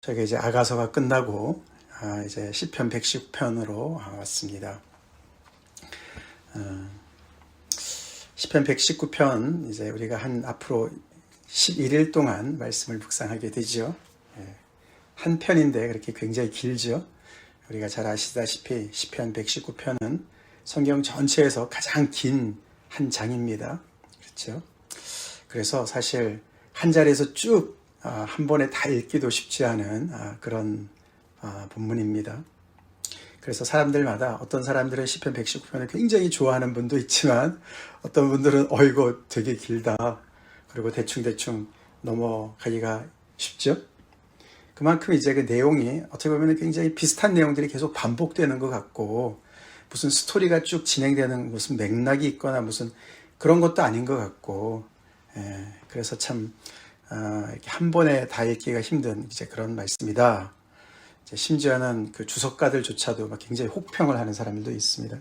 저희가 이제 아가서가 끝나고 이제 시편 119편으로 왔습니다. 시편 119편 이제 우리가 앞으로 11일 동안 말씀을 묵상하게 되죠. 한 편인데 그렇게 굉장히 길죠. 우리가 잘 아시다시피 시편 119편은 성경 전체에서 가장 긴 한 장입니다. 그렇죠? 그래서 사실 한 자리에서 쭉 한 번에 다 읽기도 쉽지 않은 그런 본문입니다. 그래서 사람들마다 어떤 사람들은 시편 119편을 굉장히 좋아하는 분도 있지만 어떤 분들은 이거 되게 길다. 그리고 대충대충 넘어가기가 쉽죠. 그만큼 이제 그 내용이 어떻게 보면 굉장히 비슷한 내용들이 계속 반복되는 것 같고 무슨 스토리가 쭉 진행되는 무슨 맥락이 있거나 무슨 그런 것도 아닌 것 같고 그래서 참 이렇게 한 번에 다 읽기가 힘든 이제 그런 말씀이다. 이제 심지어는 그 주석가들조차도 막 굉장히 혹평을 하는 사람들도 있습니다.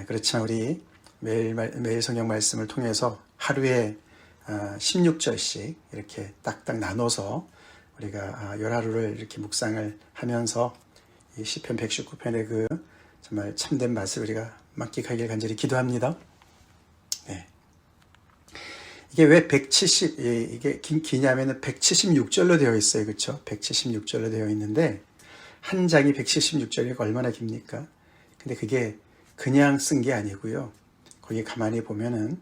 그렇지만 우리 매일 성경 말씀을 통해서 하루에 16절씩 이렇게 딱딱 나눠서 우리가 열하루를 이렇게 묵상을 하면서 이 시편 119편의 그 정말 참된 맛을 우리가 만끽하길 간절히 기도합니다. 네. 이게 왜 이게 기냐면은 176절로 되어 있어요. 그렇죠? 176절로 되어 있는데 한 장이 176절이니까 얼마나 깁니까? 근데 그게 그냥 쓴 게 아니고요. 거기 가만히 보면은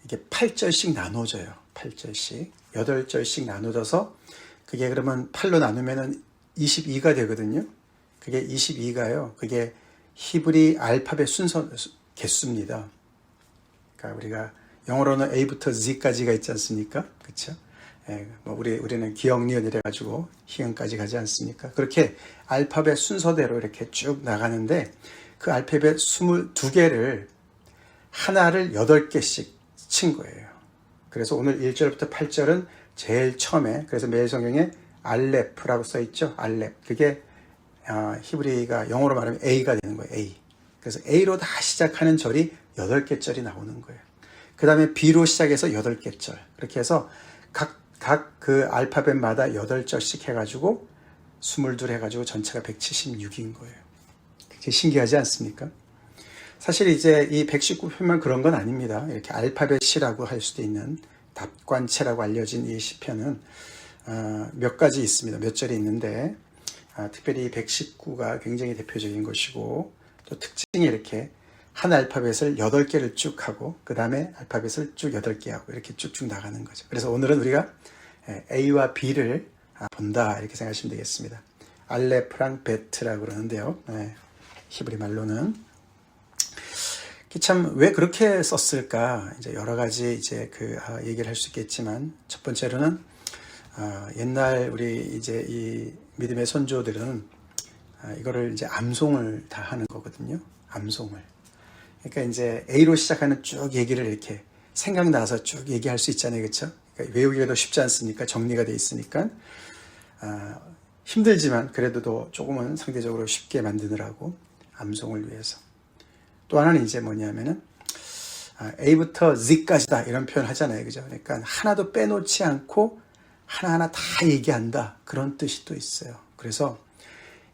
이게 8절씩 나눠져요. 8절씩. 8절씩 나눠져서 그게 그러면 8로 나누면은 22가 되거든요. 그게 22가요. 그게 히브리 알파벳 순서 개수입니다. 그러니까 우리가 영어로는 A부터 Z까지가 있지 않습니까? 그렇죠? 우리는 기억, 니은 이래가지고 희응까지 가지 않습니까? 그렇게 알파벳 순서대로 이렇게 쭉 나가는데 그 알파벳 22개를 하나를 8개씩 친 거예요. 그래서 오늘 1절부터 8절은 제일 처음에 그래서 매일 성경에 알렙라고 써있죠. 알렙. 그게 히브리가 영어로 말하면 A가 되는 거예요. A. 그래서 A로 다 시작하는 절이 8개 절이 나오는 거예요. 그 다음에 B로 시작해서 8개 절. 그렇게 해서 각 그 알파벳마다 8절씩 해가지고 22 해가지고 전체가 176인 거예요. 굉장히 신기하지 않습니까? 사실 이제 이 119편만 그런 건 아닙니다. 이렇게 알파벳이라고 할 수도 있는 답관체라고 알려진 이 시편은 몇 가지 있습니다. 몇 절이 있는데 특별히 119가 굉장히 대표적인 것이고 또 특징이 이렇게 한 알파벳을 8개를 쭉 하고 그 다음에 알파벳을 쭉 8개 하고 이렇게 쭉쭉 나가는 거죠. 그래서 오늘은 우리가 A와 B를 본다 이렇게 생각하시면 되겠습니다. 알레프랑 베트라고 그러는데요. 히브리 말로는 참 왜 그렇게 썼을까? 이제 여러 가지 이제 얘기를 할 수 있겠지만 첫 번째로는 옛날 우리 이제 이 믿음의 선조들은 이거를 이제 암송을 다 하는 거거든요. 암송을. 그러니까 이제 A로 시작하는 쭉 얘기를 이렇게 생각나서 쭉 얘기할 수 있잖아요. 그렇죠? 그러니까 외우기가 더 쉽지 않습니까? 정리가 돼 있으니까. 힘들지만 그래도 조금은 상대적으로 쉽게 만드느라고 암송을 위해서. 또 하나는 이제 뭐냐면은 A부터 Z까지다 이런 표현 하잖아요. 그죠? 그러니까 하나도 빼놓지 않고 하나하나 다 얘기한다. 그런 뜻이 또 있어요. 그래서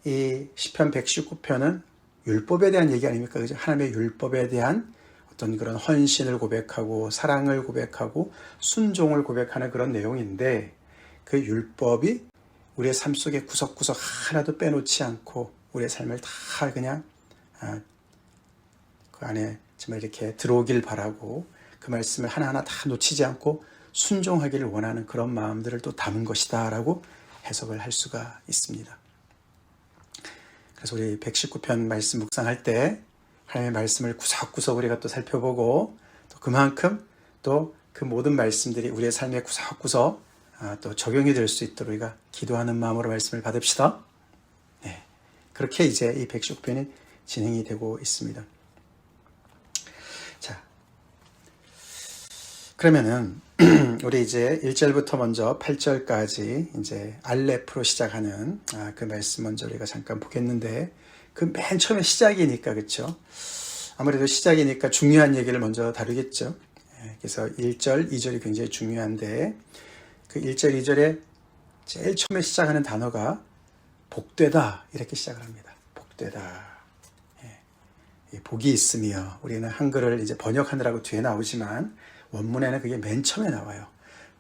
이 시편 119편은 율법에 대한 얘기 아닙니까? 그죠? 하나님의 율법에 대한 어떤 그런 헌신을 고백하고 사랑을 고백하고 순종을 고백하는 그런 내용인데 그 율법이 우리의 삶 속에 구석구석 하나도 빼놓지 않고 우리의 삶을 다 그냥 그 안에 정말 이렇게 들어오길 바라고 그 말씀을 하나하나 다 놓치지 않고 순종하기를 원하는 그런 마음들을 또 담은 것이다 라고 해석을 할 수가 있습니다. 그래서 우리 119편 말씀 묵상할 때 하나님의 말씀을 구석구석 우리가 또 살펴보고 또 그만큼 또 그 모든 말씀들이 우리의 삶에 구석구석 또 적용이 될 수 있도록 우리가 기도하는 마음으로 말씀을 받읍시다. 네, 그렇게 이제 이 119편이 진행이 되고 있습니다. 자, 그러면은 우리 이제 1절부터 먼저 8절까지 이제 알렙으로 시작하는 그 말씀 먼저 우리가 잠깐 보겠는데 그 맨 처음에 시작이니까 그렇죠? 아무래도 시작이니까 중요한 얘기를 먼저 다루겠죠. 그래서 1절, 2절이 굉장히 중요한데 그 1절, 2절에 제일 처음에 시작하는 단어가 복되다 이렇게 시작을 합니다. 복되다. 예. 복이 있으며 우리는 한글을 이제 번역하느라고 뒤에 나오지만 원문에는 그게 맨 처음에 나와요.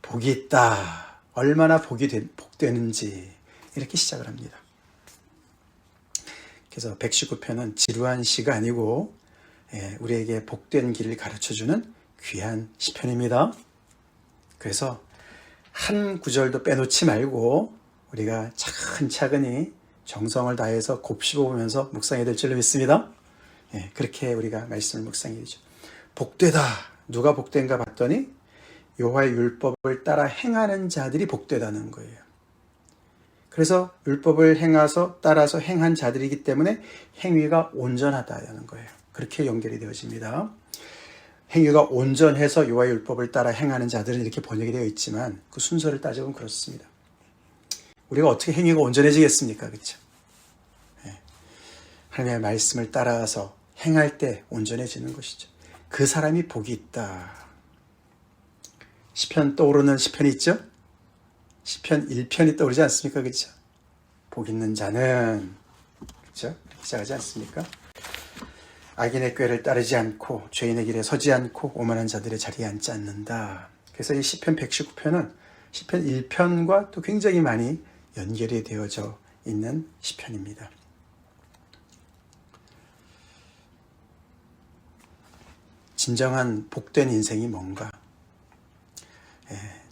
복이 있다. 얼마나 복되는지 이렇게 시작을 합니다. 그래서 119편은 지루한 시가 아니고 우리에게 복된 길을 가르쳐주는 귀한 시편입니다. 그래서 한 구절도 빼놓지 말고 우리가 차근차근히 정성을 다해서 곱씹어보면서 묵상해야 될 줄로 믿습니다. 그렇게 우리가 말씀을 묵상해야 되죠. 복되다. 누가 복된가 봤더니 여호와의 율법을 따라 행하는 자들이 복되다는 거예요. 그래서 율법을 따라서 행한 자들이기 때문에 행위가 온전하다는 거예요. 그렇게 연결이 되어집니다. 행위가 온전해서 여호와의 율법을 따라 행하는 자들은 이렇게 번역이 되어 있지만 그 순서를 따져보면 그렇습니다. 우리가 어떻게 행위가 온전해지겠습니까? 그렇죠? 하나님의 말씀을 따라서 행할 때 온전해지는 것이죠. 그 사람이 복이 있다. 시편 떠오르는 시편이 있죠? 시편 1편이 떠오르지 않습니까? 그렇죠? 복 있는 자는 그렇죠? 이렇게 시작하지 않습니까? 악인의 꾀를 따르지 않고 죄인의 길에 서지 않고 오만한 자들의 자리에 앉지 않는다. 그래서 이 시편 119편은 시편 1편과 또 굉장히 많이 연결이 되어져 있는 시편입니다. 진정한 복된 인생이 뭔가?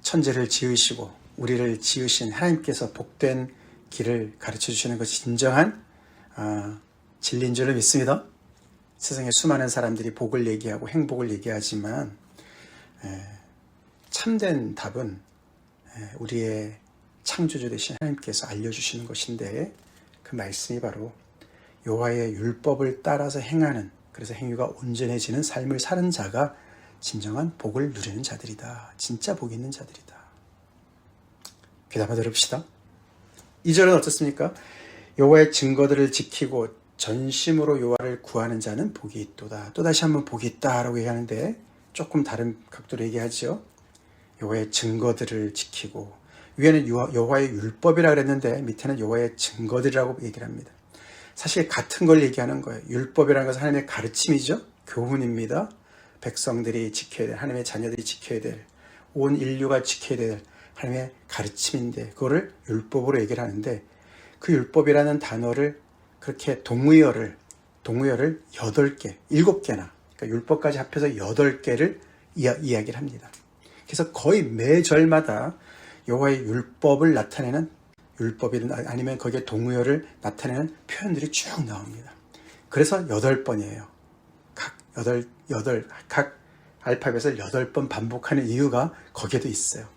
천지를 지으시고 우리를 지으신 하나님께서 복된 길을 가르쳐 주시는 것이 진정한 진리인 줄을 믿습니다. 세상에 수많은 사람들이 복을 얘기하고 행복을 얘기하지만 참된 답은 우리의 창조주 되신 하나님께서 알려주시는 것인데 그 말씀이 바로 여호와의 율법을 따라서 행하는, 그래서 행위가 온전해지는 삶을 사는 자가 진정한 복을 누리는 자들이다. 진짜 복 있는 자들이다. 귀담아 들읍시다. 2절은 어떻습니까? 여호와의 증거들을 지키고 전심으로 여호와를 구하는 자는 복이 있도다. 또다시 한번 복이 있다라고 얘기하는데 조금 다른 각도로 얘기하죠. 여호와의 증거들을 지키고, 위에는 여호와의 율법이라 그랬는데 밑에는 여호와의 증거들이라고 얘기를 합니다. 사실 같은 걸 얘기하는 거예요. 율법이라는 것은 하나님의 가르침이죠. 교훈입니다. 백성들이 지켜야 될, 하나님의 자녀들이 지켜야 될, 온 인류가 지켜야 될 하나님의 가르침인데 그거를 율법으로 얘기를 하는데, 그 율법이라는 단어를 그렇게 동의어를 8개, 7개나, 그러니까 율법까지 합해서 8개를 이야기를 합니다. 그래서 거의 매 절마다 여호와의 율법을 나타내는, 율법이든 아니면 거기에 동의어를 나타내는 표현들이 쭉 나옵니다. 그래서 8번이에요. 각 알파벳을 8번 반복하는 이유가 거기에도 있어요.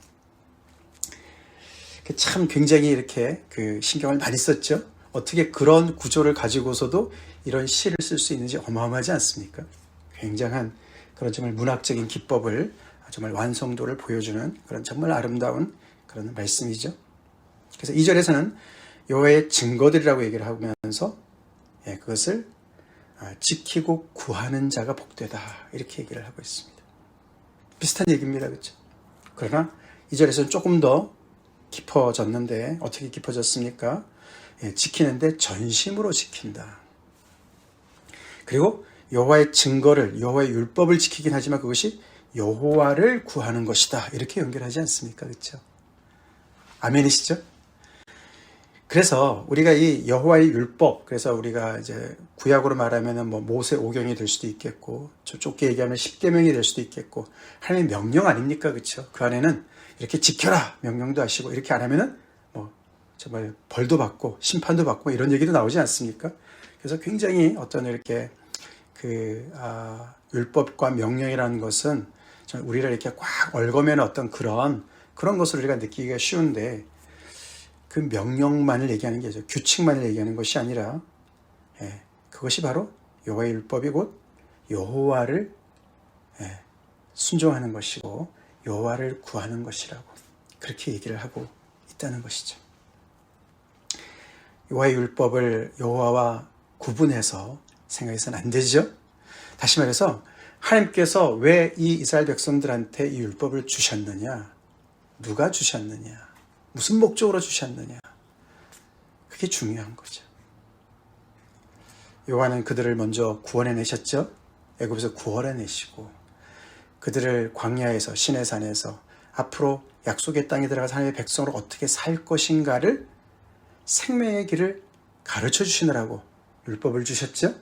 참 굉장히 이렇게 신경을 많이 썼죠. 어떻게 그런 구조를 가지고서도 이런 시를 쓸 수 있는지 어마어마하지 않습니까? 굉장한 그런 정말 문학적인 기법을, 정말 완성도를 보여주는 그런 정말 아름다운 그런 말씀이죠. 그래서 2절에서는 여호와의 증거들이라고 얘기를 하면서 그것을 지키고 구하는 자가 복되다 이렇게 얘기를 하고 있습니다. 비슷한 얘기입니다. 그렇죠? 그러나 2절에서는 조금 더 깊어졌는데 어떻게 깊어졌습니까? 지키는데 전심으로 지킨다. 그리고 여호와의 증거를, 여호와의 율법을 지키긴 하지만 그것이 여호와를 구하는 것이다 이렇게 연결하지 않습니까? 그렇죠? 아멘이시죠? 그래서 우리가 이 여호와의 율법, 그래서 우리가 이제 구약으로 말하면 모세 오경이 될 수도 있겠고, 좁게 얘기하면 십계명이 될 수도 있겠고, 하나님의 명령 아닙니까? 그렇죠? 그 안에는 이렇게 지켜라 명령도 하시고, 이렇게 안 하면은 정말 벌도 받고 심판도 받고 이런 얘기도 나오지 않습니까? 그래서 굉장히 어떤 이렇게 율법과 명령이라는 것은 우리를 이렇게 꽉 얽어매는 어떤 그런 것을 우리가 느끼기가 쉬운데, 그 명령만을 얘기하는 게 아니죠. 규칙만을 얘기하는 것이 아니라 그것이 바로 여호와의 율법이 곧 여호와를 순종하는 것이고 여호와를 구하는 것이라고 그렇게 얘기를 하고 있다는 것이죠. 여호와의 율법을 여호와와 구분해서 생각해서는 안 되죠. 다시 말해서 하나님께서 왜 이 이스라엘 백성들한테 이 율법을 주셨느냐? 누가 주셨느냐? 무슨 목적으로 주셨느냐. 그게 중요한 거죠. 여호와는 그들을 먼저 구원해내셨죠. 애굽에서 구원해내시고 그들을 광야에서 시내산에서 앞으로 약속의 땅에 들어가서 하나님의 백성으로 어떻게 살 것인가를 생명의 길을 가르쳐 주시느라고 율법을 주셨죠.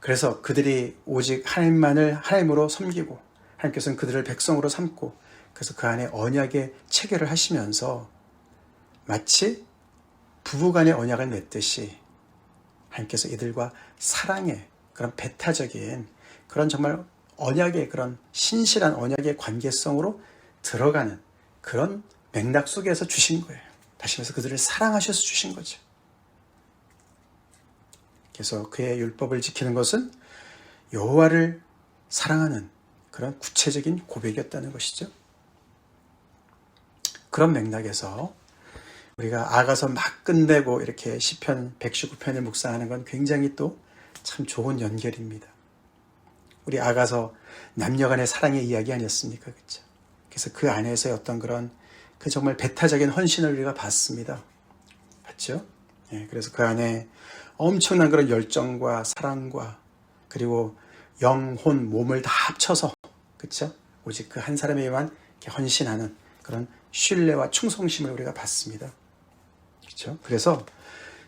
그래서 그들이 오직 하나님만을 하나님으로 섬기고 하나님께서는 그들을 백성으로 삼고 그래서 그 안에 언약의 체결을 하시면서 마치 부부간의 언약을 맺듯이 하나님께서 이들과 사랑의 그런 배타적인 그런 정말 언약의 그런 신실한 언약의 관계성으로 들어가는 그런 맥락 속에서 주신 거예요. 다시 말해서 그들을 사랑하셔서 주신 거죠. 그래서 그의 율법을 지키는 것은 여호와를 사랑하는 그런 구체적인 고백이었다는 것이죠. 그런 맥락에서 우리가 아가서 막 끝내고 이렇게 시편 119편을 묵상하는 건 굉장히 또 참 좋은 연결입니다. 우리 아가서 남녀간의 사랑의 이야기 아니었습니까? 그렇죠? 그래서 그 안에서의 어떤 그런 그 정말 배타적인 헌신을 우리가 봤습니다. 봤죠? 예, 그래서 그 안에 엄청난 그런 열정과 사랑과 그리고 영혼, 몸을 다 합쳐서 그렇죠? 오직 그 한 사람에게만 이렇게 헌신하는 그런 신뢰와 충성심을 우리가 봤습니다. 그렇죠? 그래서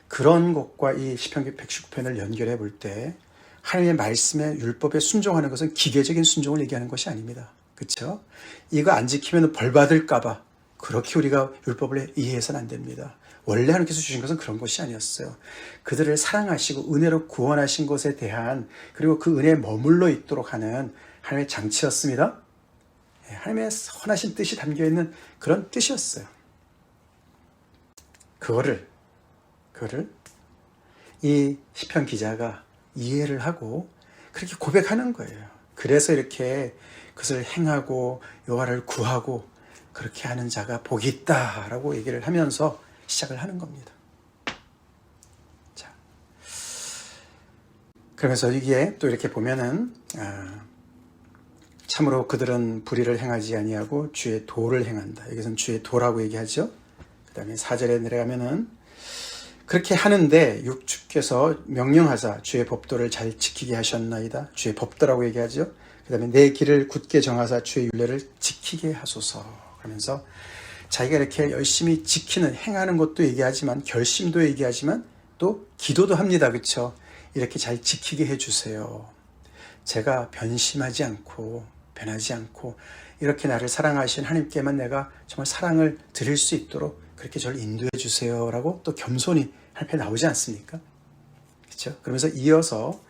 그런 것과 이 시편 119편을 연결해 볼 때 하나님의 말씀에 율법에 순종하는 것은 기계적인 순종을 얘기하는 것이 아닙니다. 그렇죠? 이거 안 지키면 벌 받을까 봐 그렇게 우리가 율법을 이해해서는 안 됩니다. 원래 하나님께서 주신 것은 그런 것이 아니었어요. 그들을 사랑하시고 은혜로 구원하신 것에 대한 그리고 그 은혜에 머물러 있도록 하는 하나님의 장치였습니다. 하나님의 선하신 뜻이 담겨있는 그런 뜻이었어요. 그거를 이 시편 기자가 이해를 하고 그렇게 고백하는 거예요. 그래서 이렇게 그것을 행하고 여호와를 구하고 그렇게 하는 자가 복이 있다라고 얘기를 하면서 시작을 하는 겁니다. 자, 그러면서 이게 또 이렇게 보면은 참으로 그들은 불의를 행하지 아니하고 주의 도를 행한다. 여기서는 주의 도라고 얘기하죠. 그 다음에 4절에 내려가면은 그렇게 하는데 주께서 명령하사 주의 법도를 잘 지키게 하셨나이다. 주의 법도라고 얘기하죠. 그 다음에 내 길을 굳게 정하사 주의 율례를 지키게 하소서. 그러면서 자기가 이렇게 열심히 지키는 행하는 것도 얘기하지만 결심도 얘기하지만 또 기도도 합니다. 그렇죠? 이렇게 잘 지키게 해주세요. 제가 변심하지 않고 변하지 않고 이렇게 나를 사랑하신 하나님께만 내가 정말 사랑을 드릴 수 있도록 그렇게 저를 인도해 주세요라고 또 겸손히 하나님께 나오지 않습니까? 그렇죠? 그러면서 이어서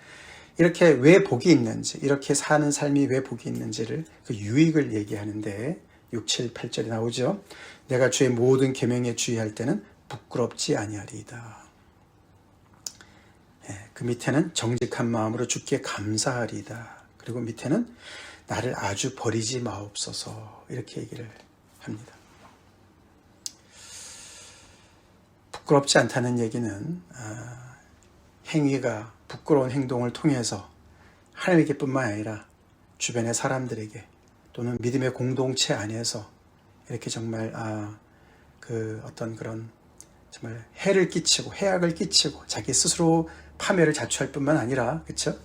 이렇게 왜 복이 있는지 이렇게 사는 삶이 왜 복이 있는지를 그 유익을 얘기하는데 6, 7, 8절에 나오죠. 내가 주의 모든 계명에 주의할 때는 부끄럽지 아니하리이다. 그 밑에는 정직한 마음으로 주께 감사하리이다. 그리고 밑에는 나를 아주 버리지 마옵소서 이렇게 얘기를 합니다. 부끄럽지 않다는 얘기는 행위가 부끄러운 행동을 통해서 하나님에게뿐만 아니라 주변의 사람들에게 또는 믿음의 공동체 안에서 이렇게 정말 그 어떤 그런 정말 해를 끼치고 해악을 끼치고 자기 스스로 파멸을 자초할 뿐만 아니라 그렇죠?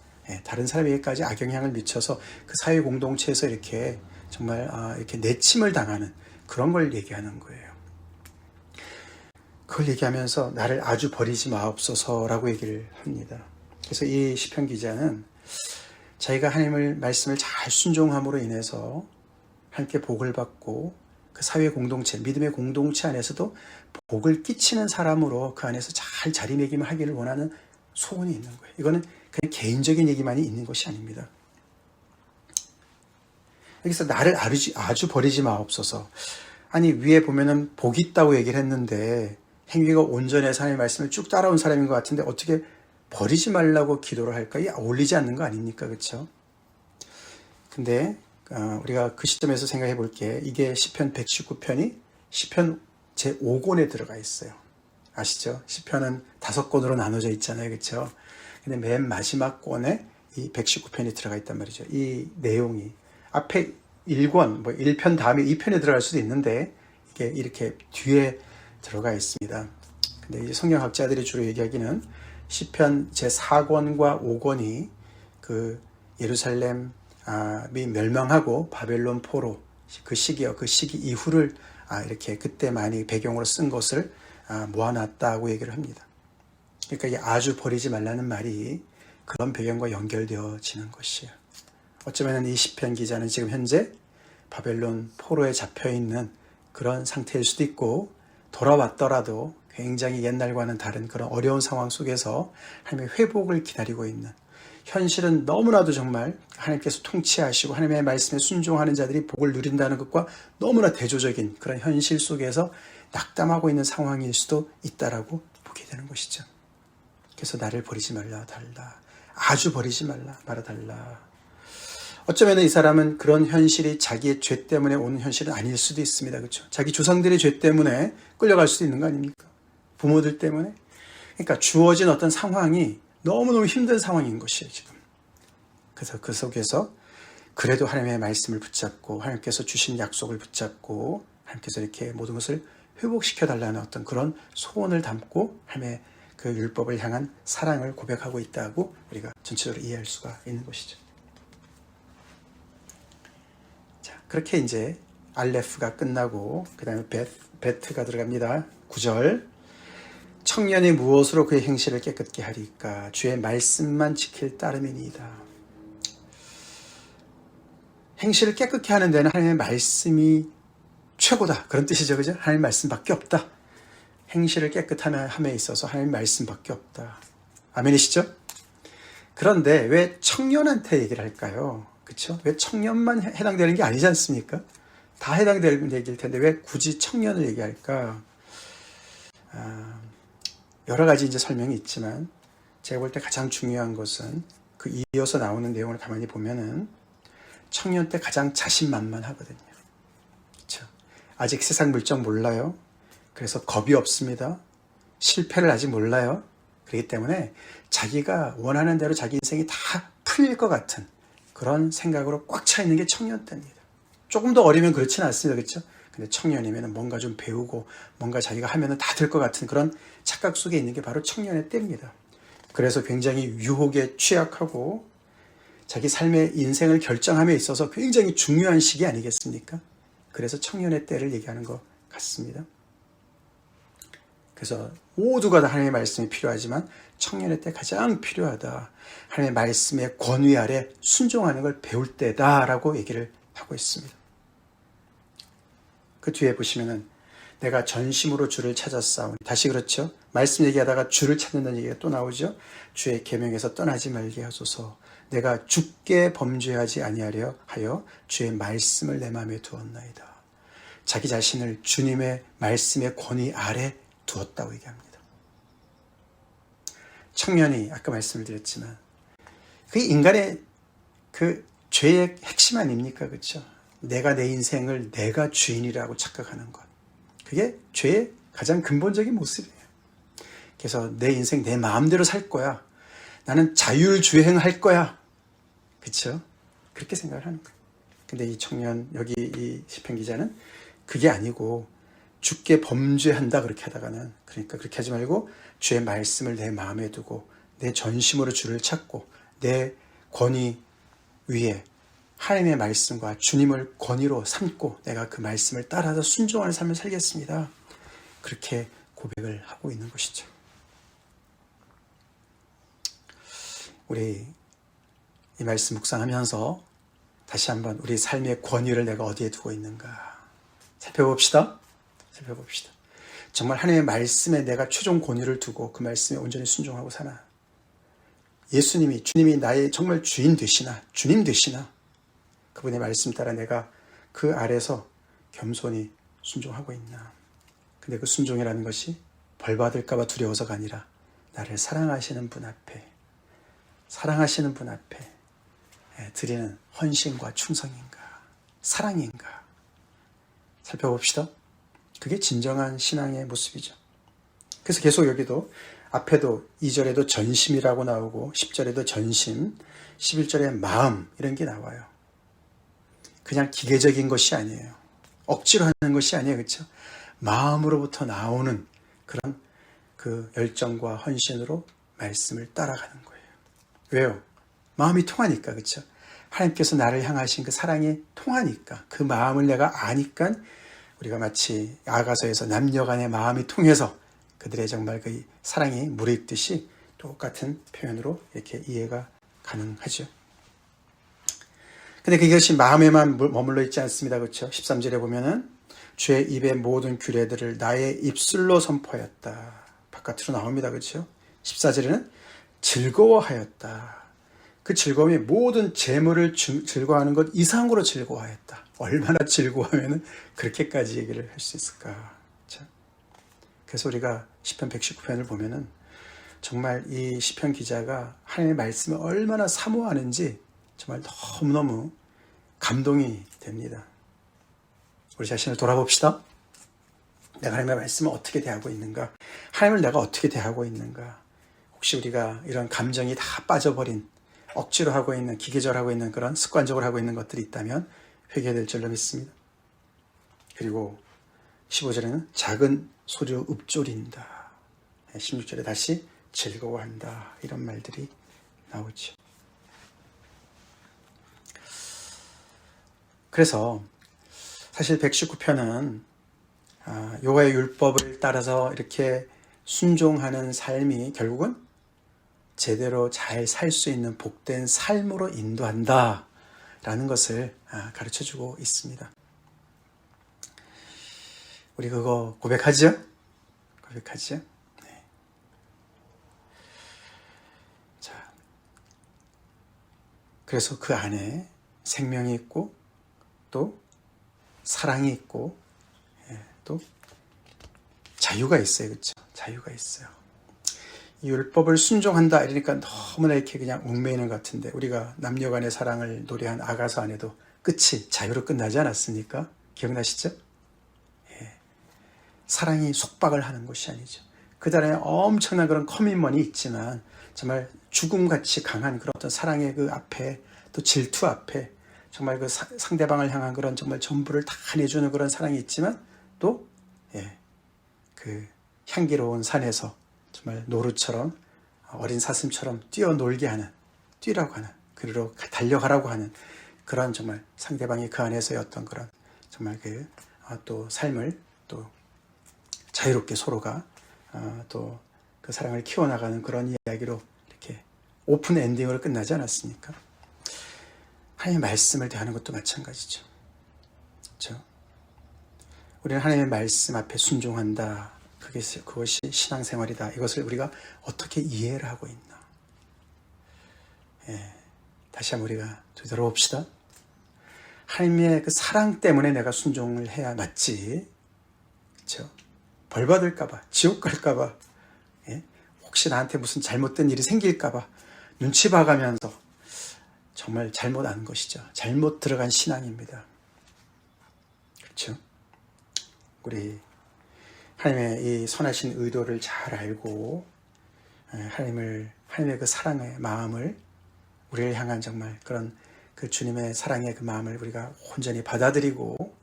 다른 사람에게까지 악영향을 미쳐서 그 사회 공동체에서 이렇게 정말 이렇게 내침을 당하는 그런 걸 얘기하는 거예요. 그걸 얘기하면서 나를 아주 버리지 마옵소서라고 얘기를 합니다. 그래서 이 시편 기자는 자기가 하나님의 말씀을 잘 순종함으로 인해서 하나님께 복을 받고 그 사회 공동체, 믿음의 공동체 안에서도 복을 끼치는 사람으로 그 안에서 잘 자리매김을 하기를 원하는 소원이 있는 거예요. 이거는 그냥 개인적인 얘기만이 있는 것이 아닙니다. 여기서 나를 아주 버리지 마옵소서. 아니 위에 보면은 복이 있다고 얘기를 했는데 행위가 온전해서 하나님의 말씀을 쭉 따라온 사람인 것 같은데 어떻게 버리지 말라고 기도를 할까? 이게 어울리지 않는 거 아닙니까? 그렇죠? 근데 우리가 그 시점에서 생각해 볼게. 이게 시편 119편이 시편 제5권에 들어가 있어요. 아시죠? 시편은 5권으로 나눠져 있잖아요. 그렇죠? 근데 맨 마지막 권에 이 119편이 들어가 있단 말이죠. 이 내용이 앞에 1권, 1편 다음에 2편에 들어갈 수도 있는데 이렇게 뒤에 들어가 있습니다. 근데 이제 성경학자들이 주로 얘기하기는 시편 제4권과 5권이 그 예루살렘이 멸망하고 바벨론 포로 그 시기요, 그 시기 이후를 이렇게 그때 많이 배경으로 쓴 것을 모아놨다고 얘기를 합니다. 그러니까 이게 아주 버리지 말라는 말이 그런 배경과 연결되어지는 것이에요. 어쩌면 이 시편 기자는 지금 현재 바벨론 포로에 잡혀있는 그런 상태일 수도 있고, 돌아왔더라도 굉장히 옛날과는 다른 그런 어려운 상황 속에서 하나님의 회복을 기다리고 있는, 현실은 너무나도 정말 하나님께서 통치하시고 하나님의 말씀에 순종하는 자들이 복을 누린다는 것과 너무나 대조적인 그런 현실 속에서 낙담하고 있는 상황일 수도 있다라고 보게 되는 것이죠. 그래서 나를 버리지 말라 달라, 아주 버리지 말아 달라. 어쩌면 이 사람은 그런 현실이 자기의 죄 때문에 오는 현실은 아닐 수도 있습니다. 그렇죠? 자기 조상들의 죄 때문에 끌려갈 수도 있는 거 아닙니까? 부모들 때문에. 그러니까 주어진 어떤 상황이 너무너무 힘든 상황인 것이에요, 지금. 그래서 그 속에서 그래도 하나님의 말씀을 붙잡고 하나님께서 주신 약속을 붙잡고 하나님께서 이렇게 모든 것을 회복시켜달라는 어떤 그런 소원을 담고 하나님의 그 율법을 향한 사랑을 고백하고 있다고 우리가 전체적으로 이해할 수가 있는 것이죠. 자, 그렇게 이제 알레프가 끝나고 그 다음에 베트가 들어갑니다. 9절. 청년이 무엇으로 그의 행실을 깨끗게 하리까? 주의 말씀만 지킬 따름이니이다. 행실을 깨끗게 하는 데는 하나님의 말씀이 최고다, 그런 뜻이죠. 그죠? 하나님의 말씀밖에 없다. 행실을 깨끗함에 있어서 하나님의 말씀밖에 없다. 아멘이시죠? 그런데 왜 청년한테 얘기를 할까요? 그렇죠? 왜 청년만 해당되는 게 아니지 않습니까? 다 해당되는 얘기일 텐데 왜 굳이 청년을 얘기할까? 여러 가지 이제 설명이 있지만 제가 볼 때 가장 중요한 것은 그 이어서 나오는 내용을 가만히 보면은 청년 때 가장 자신만만하거든요. 그렇죠? 아직 세상 물정 몰라요. 그래서 겁이 없습니다. 실패를 아직 몰라요. 그렇기 때문에 자기가 원하는 대로 자기 인생이 다 풀릴 것 같은 그런 생각으로 꽉 차 있는 게 청년 때입니다. 조금 더 어리면 그렇지는 않습니다. 그렇죠? 근데 청년이면 뭔가 좀 배우고 뭔가 자기가 하면 다 될 것 같은 그런 착각 속에 있는 게 바로 청년의 때입니다. 그래서 굉장히 유혹에 취약하고 자기 삶의 인생을 결정함에 있어서 굉장히 중요한 시기 아니겠습니까? 그래서 청년의 때를 얘기하는 것 같습니다. 그래서 모두가 다 하나님의 말씀이 필요하지만 청년의 때 가장 필요하다. 하나님의 말씀의 권위 아래 순종하는 걸 배울 때다라고 얘기를 하고 있습니다. 그 뒤에 보시면은 내가 전심으로 주를 찾았사오니, 다시 그렇죠? 말씀 얘기하다가 주를 찾는다는 얘기가 또 나오죠. 주의 계명에서 떠나지 말게 하소서. 내가 주께 범죄하지 아니하려 하여 주의 말씀을 내 마음에 두었나이다. 자기 자신을 주님의 말씀의 권위 아래 두었다고 얘기합니다. 청년이 아까 말씀을 드렸지만 그게 인간의 그 죄의 핵심 아닙니까? 그렇죠? 내가 내 인생을 내가 주인이라고 착각하는 것. 그게 죄의 가장 근본적인 모습이에요. 그래서 내 인생 내 마음대로 살 거야. 나는 자율주행할 거야. 그렇죠? 그렇게 생각을 하는 거예요. 근데 이 청년, 여기 이 시편 기자는 그게 아니고 주께 범죄한다 그렇게 하다가는, 그러니까 그렇게 하지 말고 주의 말씀을 내 마음에 두고 내 전심으로 주를 찾고 내 권위 위에 하나님의 말씀과 주님을 권위로 삼고 내가 그 말씀을 따라서 순종하는 삶을 살겠습니다. 그렇게 고백을 하고 있는 것이죠. 우리 이 말씀 묵상하면서 다시 한번 우리 삶의 권위를 내가 어디에 두고 있는가 살펴봅시다. 정말 하나님의 말씀에 내가 최종 권위를 두고 그 말씀에 온전히 순종하고 사나? 주님이 나의 정말 주인 되시나? 주님 되시나? 그분의 말씀 따라 내가 그 아래서 겸손히 순종하고 있나? 근데 그 순종이라는 것이 벌 받을까 봐 두려워서가 아니라 나를 사랑하시는 분 앞에 드리는 헌신과 충성인가? 사랑인가? 살펴봅시다. 그게 진정한 신앙의 모습이죠. 그래서 계속 여기도 앞에도 2절에도 전심이라고 나오고 10절에도 전심, 11절에 마음 이런 게 나와요. 그냥 기계적인 것이 아니에요. 억지로 하는 것이 아니에요. 그렇죠? 마음으로부터 나오는 그런 그 열정과 헌신으로 말씀을 따라가는 거예요. 왜요? 마음이 통하니까. 그렇죠? 하나님께서 나를 향하신 그 사랑이 통하니까, 그 마음을 내가 아니까 우리가 마치 아가서에서 남녀간의 마음이 통해서 그들의 정말 그 사랑이 무르익듯이 똑같은 표현으로 이렇게 이해가 가능하죠. 근데 그것이 마음에만 머물러 있지 않습니다. 그렇죠? 13절에 보면은 주의 입의 모든 규례들을 나의 입술로 선포하였다. 바깥으로 나옵니다. 그렇죠? 14절에는 즐거워하였다. 그 즐거움이 모든 재물을 즐거워하는 것 이상으로 즐거워하였다. 얼마나 즐거워하면 그렇게까지 얘기를 할 수 있을까. 그렇죠? 그래서 우리가 시편 119편을 보면은 정말 이 시편 기자가 하나님의 말씀을 얼마나 사모하는지 정말 너무너무 감동이 됩니다. 우리 자신을 돌아봅시다. 내가 하나님의 말씀을 어떻게 대하고 있는가? 하나님을 내가 어떻게 대하고 있는가? 혹시 우리가 이런 감정이 다 빠져버린, 억지로 하고 있는, 기계적으로 하고 있는 그런 습관적으로 하고 있는 것들이 있다면 회개될 줄로 믿습니다. 그리고 15절에는 작은 소리로 읊조린다. 16절에 다시 즐거워한다. 이런 말들이 나오죠. 그래서 사실 119편은 여호와의 율법을 따라서 이렇게 순종하는 삶이 결국은 제대로 잘 살 수 있는 복된 삶으로 인도한다 라는 것을 가르쳐주고 있습니다. 우리 그거 고백하죠? 고백하죠? 네. 자, 그래서 그 안에 생명이 있고 또 사랑이 있고 또 자유가 있어요. 그렇죠? 자유가 있어요. 이 율법을 순종한다 이러니까 너무나 이렇게 그냥 얽매이는 것 같은데, 우리가 남녀간의 사랑을 노래한 아가서 안에도 끝이 자유로 끝나지 않았습니까? 기억나시죠? 예. 사랑이 속박을 하는 것이 아니죠. 그 안에 엄청난 그런 커밋먼이 있지만 정말 죽음같이 강한 그런 어떤 사랑의 그 앞에, 또 질투 앞에 정말 그 상대방을 향한 그런 정말 전부를 다 내주는 그런 사랑이 있지만 또 그 향기로운 산에서 정말 노루처럼 어린 사슴처럼 뛰어놀게 하는, 뛰라고 하는, 그리로 달려가라고 하는 그런 정말 상대방이 그 안에서의 어떤 그런 정말 그 또 삶을 또 자유롭게 서로가 또 그 사랑을 키워나가는 그런 이야기로 이렇게 오픈 엔딩으로 끝나지 않았습니까? 하나님의 말씀을 대하는 것도 마찬가지죠. 그렇죠? 우리는 하나님의 말씀 앞에 순종한다. 그것이 신앙생활이다. 이것을 우리가 어떻게 이해를 하고 있나. 다시 한번 우리가 되돌아봅시다. 하나님의 그 사랑 때문에 내가 순종을 해야 맞지. 그렇죠? 벌 받을까봐, 지옥 갈까봐, 혹시 나한테 무슨 잘못된 일이 생길까봐 눈치 봐가면서 정말 잘못 안 것이죠. 잘못 들어간 신앙입니다. 그렇죠? 우리 하나님의 이 선하신 의도를 잘 알고 하나님의 그 사랑의 마음을, 우리를 향한 정말 그런 그 주님의 사랑의 그 마음을 우리가 온전히 받아들이고,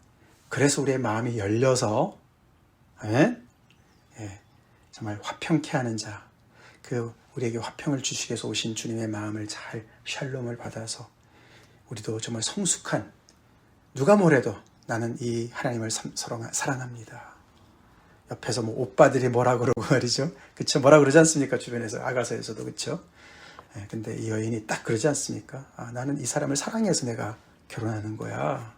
그래서 우리의 마음이 열려서 정말 화평케 하는 자, 그 우리에게 화평을 주시기 위해서 오신 주님의 마음을 잘 샬롬을 받아서 우리도 정말 성숙한, 누가 뭐래도 나는 이 하나님을 사랑합니다. 옆에서 뭐 오빠들이 뭐라 그러고 말이죠. 그쵸? 뭐라 그러지 않습니까? 주변에서, 아가서에서도. 그쵸? 근데 이 여인이 딱 그러지 않습니까? 나는 이 사람을 사랑해서 내가 결혼하는 거야.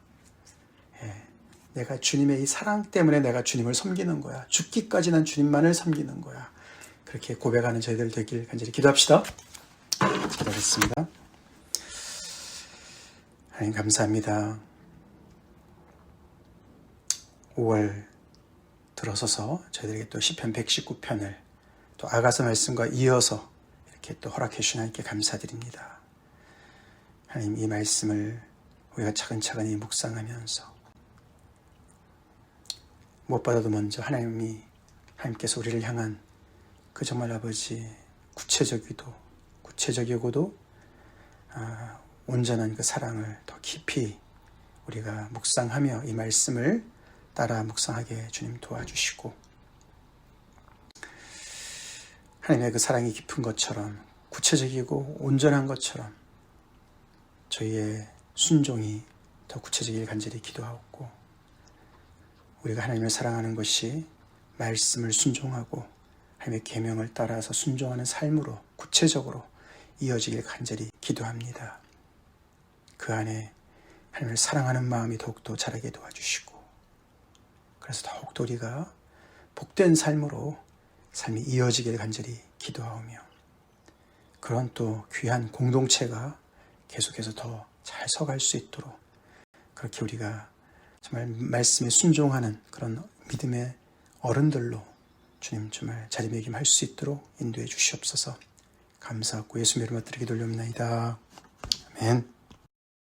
내가 주님의 이 사랑 때문에 내가 주님을 섬기는 거야. 죽기까지 난 주님만을 섬기는 거야. 그렇게 고백하는 저희들 되길 간절히 기도합시다. 기도하겠습니다. 하나님 감사합니다. 5월 들어서서 저희들에게 또 시편 119편을 또 아가서 말씀과 이어서 이렇게 또 허락해 주신 하나님께 감사드립니다. 하나님, 이 말씀을 우리가 차근차근히 묵상하면서 무엇보다도 먼저 하나님께서 우리를 향한 그 정말 아버지 구체적이고도 온전한 그 사랑을 더 깊이 우리가 묵상하며 이 말씀을 따라 묵상하게 주님 도와주시고 하나님의 그 사랑이 깊은 것처럼 구체적이고 온전한 것처럼 저희의 순종이 더 구체적일 간절히 기도하옵고 우리가 하나님을 사랑하는 것이 말씀을 순종하고 하나님의 계명을 따라서 순종하는 삶으로 구체적으로 이어지길 간절히 기도합니다. 그 안에 하나님을 사랑하는 마음이 더욱더 자라게 도와주시고 그래서 더욱더 우리가 복된 삶으로 삶이 이어지길 간절히 기도하오며 그런 또 귀한 공동체가 계속해서 더 잘 서갈 수 있도록 그렇게 우리가 정말 말씀에 순종하는 그런 믿음의 어른들로 주님 정말 자리매김할 수 있도록 인도해 주시옵소서. 감사하고 예수님의 이름으로 드리기 돌려옵나이다. 아멘.